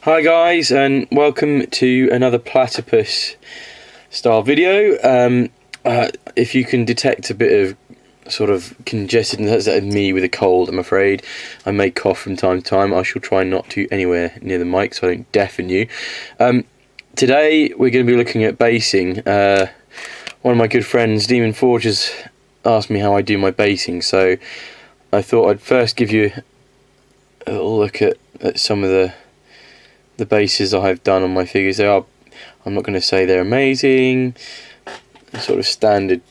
Hi guys, and welcome to another Platypus style video. If you can detect a bit of sort of congested, that's me with a cold, I'm afraid. I may cough from time to time. I shall try not to anywhere near the mic so I don't deafen you. Today we're going to be looking at basing. One of my good friends, mcfonz, has asked me how I do my basing, so I thought I'd first give you a little look at some of the bases I've done on my figures. I'm not going to say they're amazing, sort of standard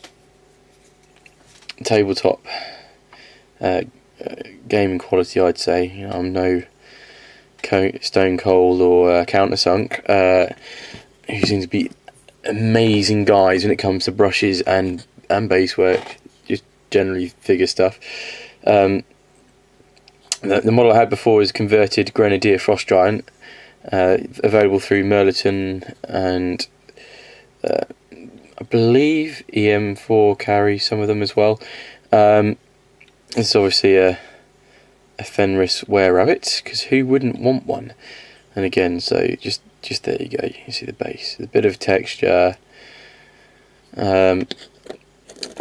tabletop gaming quality, I'd say. You know, I'm no Stone Cold or Countersunk, who seem to be amazing guys when it comes to brushes and base work, just generally figure stuff. The model I had before is converted Grenadier Frost Giant, available through Merliton, and I believe EM4 carry some of them as well. It's obviously a Fenris Were Rabbit, because who wouldn't want one? And again, so just there you go, you see the base, a bit of texture. I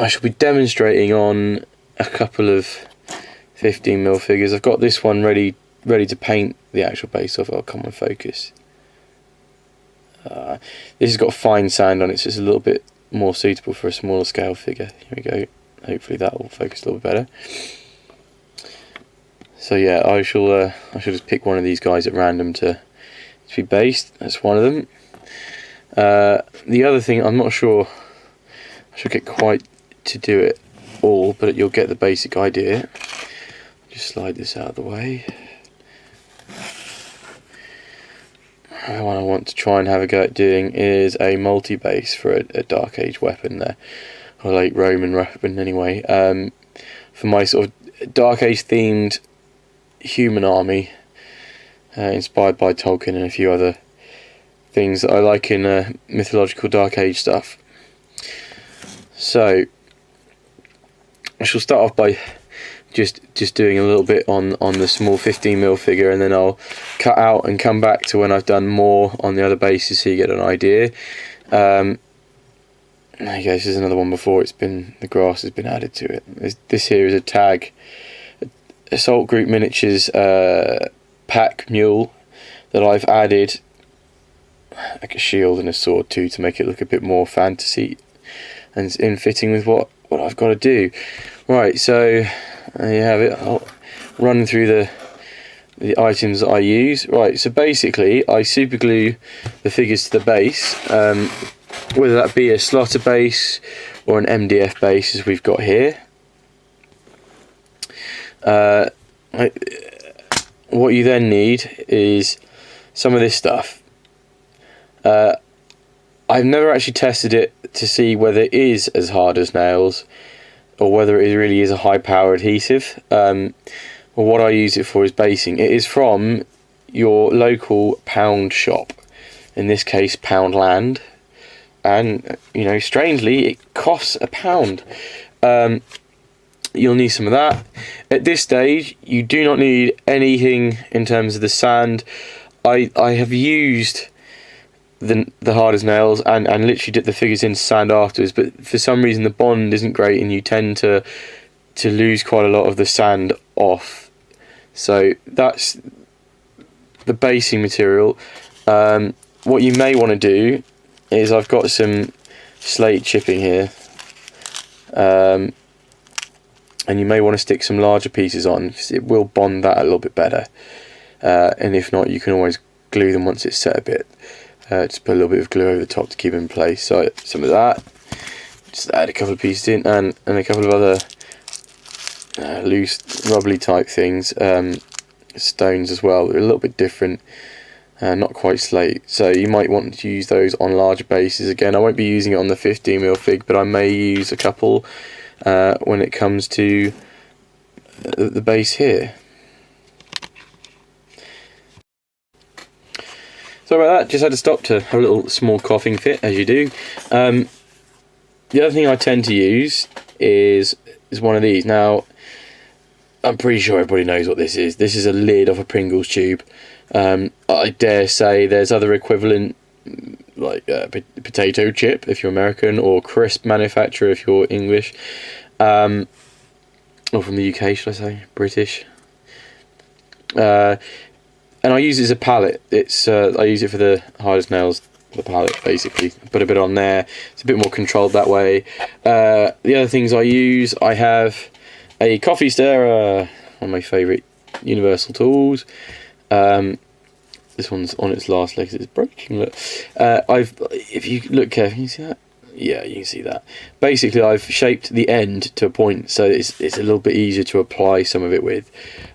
shall be demonstrating on a couple of 15mm figures. I've got this one ready to paint the actual base off. I'll come and focus. This has got fine sand on it, so it's a little bit more suitable for a smaller scale figure. Here we go. Hopefully that will focus a little bit better. So yeah, I shall just pick one of these guys at random to be based. That's one of them. The other thing, I'm not sure I should get quite to do it all, but you'll get the basic idea. Just slide this out of the way. The one I want to try and have a go at doing is a multi-base for a Dark Age weapon there, or late Roman weapon anyway. For my sort of Dark Age themed human army, inspired by Tolkien and a few other things that I like in mythological Dark Age stuff. So I shall start off by just doing a little bit on the small 15mm figure, and then I'll cut out and come back to when I've done more on the other bases so you get an idea. There you go, this is another one before the grass has been added to it. This here is a tag, Assault Group Miniatures pack mule that I've added like a shield and a sword to make it look a bit more fantasy and in fitting with what I've got to do. Right, so there you have it. I'll run through the items that I use. Right, so basically I super glue the figures to the base, whether that be a Slaughter base or an MDF base as we've got here. What you then need is some of this stuff. I've never actually tested it to see whether it is as hard as nails or whether it really is a high power adhesive. Well, what I use it for is basing. It is from your local pound shop, in this case Poundland, and you know, strangely it costs £1. You'll need some of that. At this stage you do not need anything in terms of the sand. I have used the hard as nails and literally dip the figures into sand afterwards, but for some reason the bond isn't great and you tend to lose quite a lot of the sand off. So that's the basing material. What you may want to do is, I've got some slate chipping here, and you may want to stick some larger pieces on because it will bond that a little bit better, and if not, you can always glue them once it's set a bit. Just put a little bit of glue over the top to keep it in place. So some of that, just add a couple of pieces in, and a couple of other loose rubbly type things, stones as well. They're a little bit different, not quite slate, so you might want to use those on larger bases. Again, I won't be using it on the 15mm fig, but I may use a couple when it comes to the base here. Sorry about that, just had to stop to have a little small coughing fit, as you do. The other thing I tend to use is one of these. Now, I'm pretty sure everybody knows what this is. This is a lid of a Pringles tube. I dare say there's other equivalent, like potato chip if you're American, or crisp manufacturer if you're English, or from the UK, should I say, British. And I use it as a palette. It's I use it for the hardest nails, the palette basically. Put a bit on there. It's a bit more controlled that way. The other things I use, I have a coffee stirrer, one of my favourite universal tools. This one's on its last legs. It's breaking. Look, if you look carefully, you see that? Yeah, you can see that. Basically, I've shaped the end to a point, so it's a little bit easier to apply some of it with.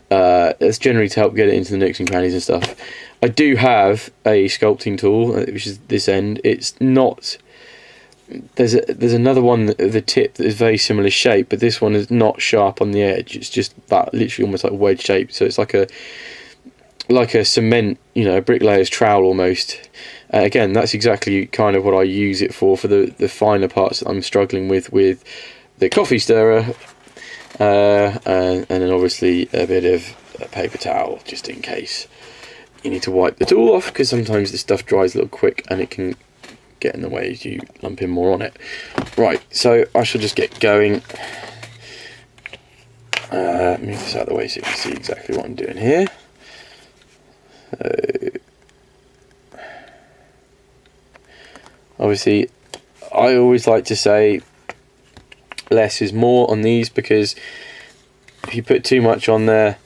That's generally to help get it into the nooks and crannies and stuff. I do have a sculpting tool, which is this end. It's not. There's another one, the tip, that is very similar shape, but this one is not sharp on the edge. It's just that, literally almost like wedge shaped. So it's like a cement, a bricklayer's trowel almost. Again, that's exactly kind of what I use it for the finer parts that I'm struggling with the coffee stirrer, and then obviously a bit of a paper towel just in case you need to wipe the tool off, because sometimes this stuff dries a little quick and it can get in the way as you lump in more on it. Right, so I shall just get going. Move this out of the way so you can see exactly what I'm doing here. Obviously, I always like to say less is more on these, because if you put too much on there,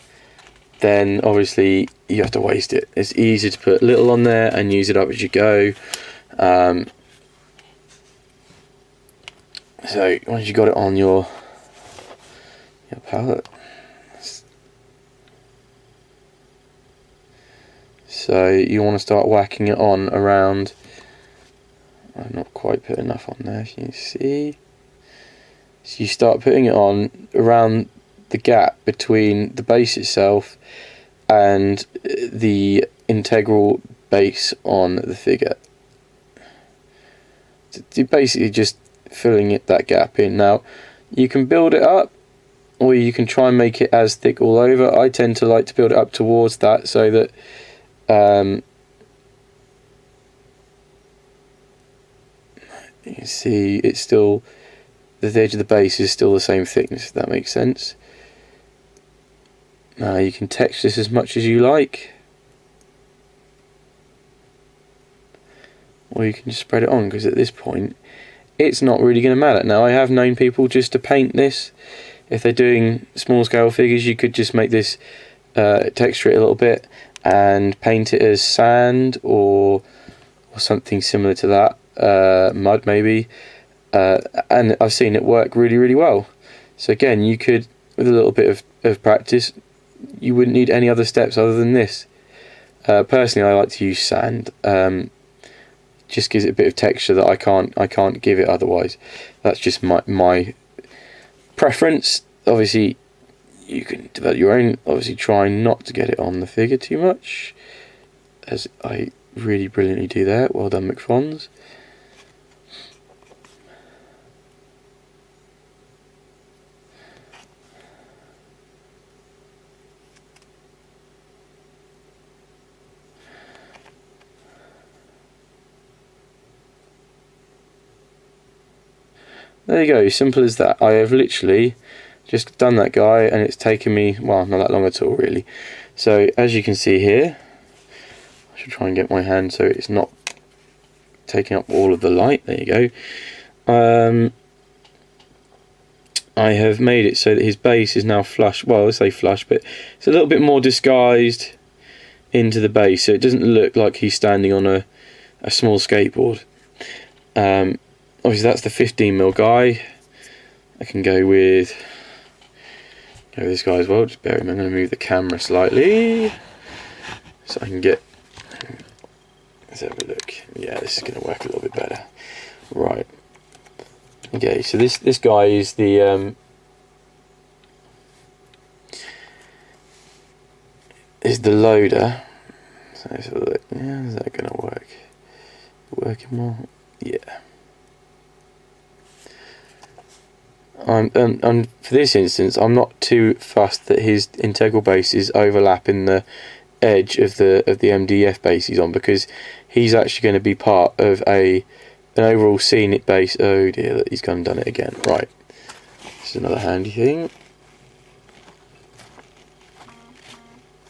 then obviously you have to waste it. It's easier to put little on there and use it up as you go. So once you got it on your palette, so you want to start whacking it on around. I've not quite put enough on there, as you can see. So you start putting it on around the gap between the base itself and the integral base on the figure. You're basically just filling that gap in. Now, you can build it up, or you can try and make it as thick all over. I tend to like to build it up towards that, so that you can see it's still, the edge of the base is still the same thickness, if that makes sense. Now you can texture this as much as you like, or you can just spread it on, because at this point it's not really going to matter. Now, I have known people just to paint this. If they're doing small scale figures, you could just make this, texture it a little bit and paint it as sand or something similar to that, mud maybe, and I've seen it work really, really well. So again, you could, with a little bit of practice, you wouldn't need any other steps other than this. Personally, I like to use sand. Just gives it a bit of texture that I can't give it otherwise. That's just my preference. Obviously, you can develop your own. Obviously, try not to get it on the figure too much, as I really brilliantly do there. Well done, mcfonz. There you go, simple as that. I have literally just done that guy, and it's taken me, well, not that long at all really. So as you can see here, I should try and get my hand so it's not taking up all of the light. There you go. I have made it so that his base is now flush. Well, I say flush, but it's a little bit more disguised into the base, so it doesn't look like he's standing on a small skateboard. Obviously that's the 15mm guy. I can go with this guy as well. Just bear with me, I'm going to move the camera slightly so I can get, let's have a look. Yeah, this is going to work a little bit better. Right. Okay, so this guy is the loader. So let's have a look. Yeah, is that going to work? Working well? Yeah. And for this instance, I'm not too fussed that his integral bases overlap in the edge of the MDF base he's on, because he's actually going to be part of an overall scenic base. Oh dear, he's gone and done it again. Right, this is another handy thing.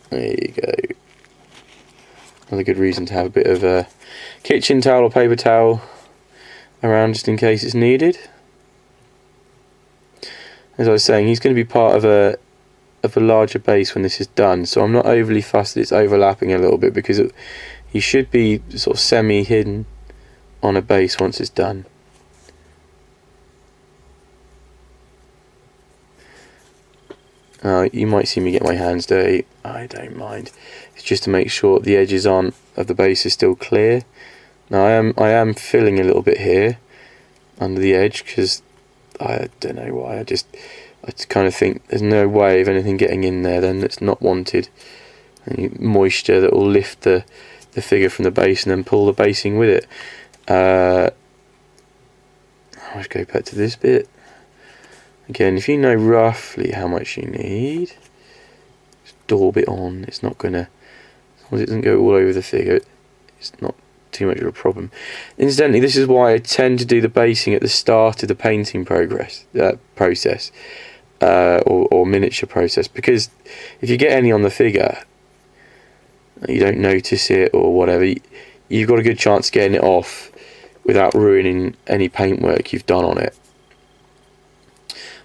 There you go. Another good reason to have a bit of a kitchen towel or paper towel around just in case it's needed. As I was saying, he's going to be part of a larger base when this is done, so I'm not overly fussed that it's overlapping a little bit, because he should be sort of semi-hidden on a base once it's done. You might see me get my hands dirty. I don't mind. It's just to make sure the edges of the base is still clear. Now I am filling a little bit here under the edge, because I don't know why. I just kind of think there's no way of anything getting in there then that's not wanted. Any moisture that will lift the figure from the base and then pull the basing with it. I'll just go back to this bit. Again, if you know roughly how much you need, just daub it on. It's not gonna, as long as it doesn't go all over the figure, it's not too much of a problem. Incidentally, this is why I tend to do the basing at the start of the painting process, or miniature process, because if you get any on the figure, you don't notice it or whatever, you've got a good chance of getting it off without ruining any paintwork you've done on it.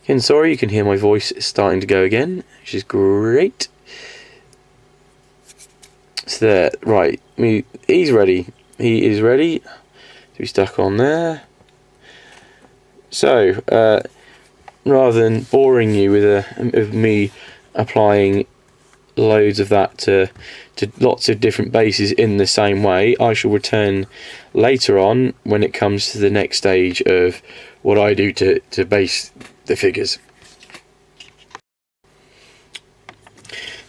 Again, sorry, you can hear my voice starting to go again, which is great. So there, right, he's ready. He is ready to be stuck on there. So, rather than boring you with me applying loads of that to lots of different bases in the same way, I shall return later on when it comes to the next stage of what I do to base the figures.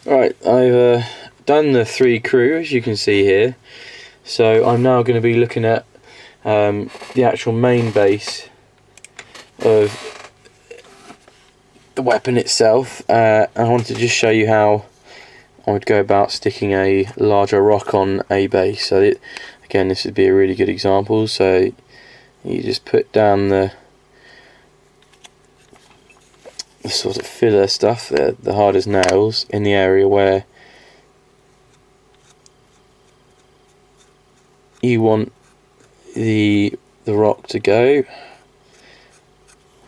Right, I've done the 3 crew, as you can see here. So I'm now going to be looking at the actual main base of the weapon itself. I wanted to just show you how I would go about sticking a larger rock on a base. So again, this would be a really good example. So you just put down the sort of filler stuff, the hard as nails, in the area where you want the rock to go.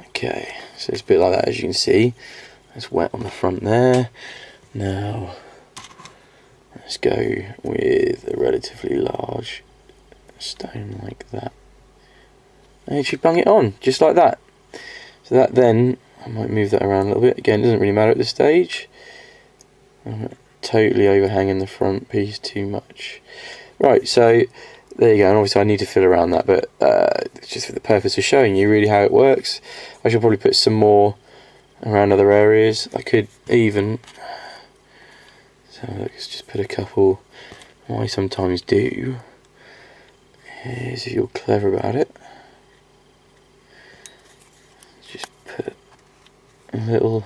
Okay, so it's a bit like that, as you can see. It's wet on the front there. Now let's go with a relatively large stone like that, and you bung it on just like that. So that then, I might move that around a little bit. Again, it doesn't really matter at this stage. I'm not totally overhanging the front piece too much. Right, so there you go, and obviously I need to fill around that, but just for the purpose of showing you really how it works. I should probably put some more around other areas. I could even, so let's just put a couple. What I sometimes do is, if you're clever about it, just put a little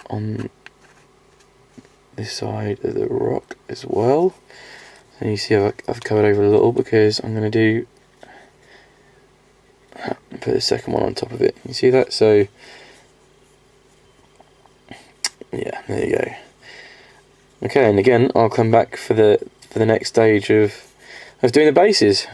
on this side of the rock as well. So you see I've covered over a little, because I'm going to do put the second one on top of it. You see that? So yeah, there you go. Okay, and again I'll come back for the next stage of doing the bases.